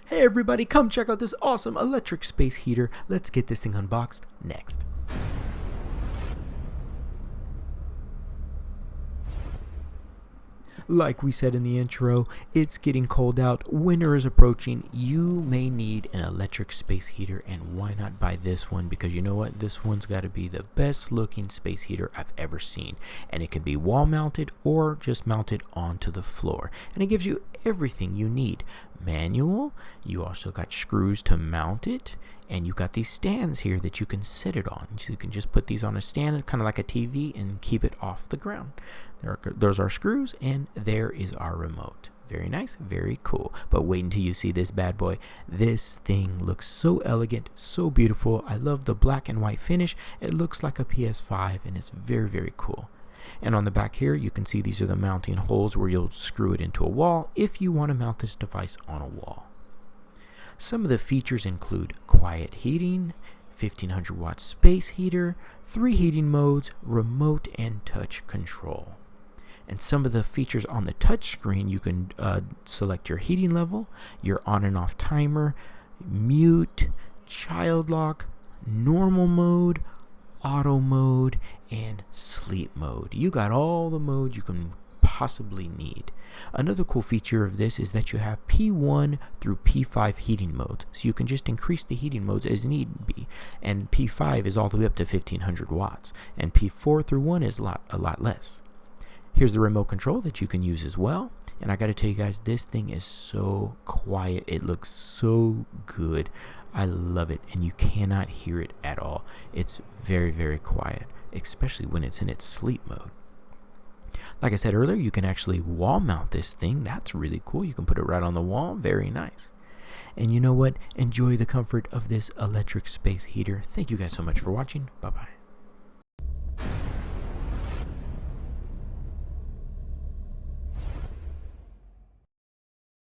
Hey everybody, come check out this awesome electric space heater. Let's get this thing unboxed next. Like we said in the intro, it's getting cold out, winter is approaching, you may need an electric space heater, and why not buy this one? Because you know what, this one's got to be the best looking space heater I've ever seen, and it can be wall mounted or just mounted onto the floor, and it gives you everything you need. Manual, you also got screws to mount it, and you got these stands here that you can sit it on. So you can just put these on a stand, kind of like a TV, and keep it off the ground. Those are screws, and there is our remote. Very nice, very cool. But wait until you see this bad boy. This thing looks so elegant, so beautiful. I love the black and white finish. It looks like a PS5, and it's very, very cool. And on the back here, you can see these are the mounting holes where you'll screw it into a wall if you want to mount this device on a wall. Some of the features include quiet heating, 1500 watt space heater, 3 heating modes, remote and touch control. And some of the features on the touch screen, you can select your heating level, your on and off timer, mute, child lock, normal mode, auto mode, and sleep mode. You got all the modes you can possibly need. Another cool feature of this is that you have P1 through P5 heating modes, so you can just increase the heating modes as need be. And P5 is all the way up to 1500 watts, and P4 through 1 is a lot less. Here's the remote control that you can use as well. And I gotta tell you guys, this thing is so quiet. It looks so good. I love it, and you cannot hear it at all. It's very, very quiet, especially when it's in its sleep mode. Like I said earlier, you can actually wall mount this thing. That's really cool. You can put it right on the wall. Very nice. And you know what? Enjoy the comfort of this electric space heater. Thank you guys so much for watching. Bye-bye.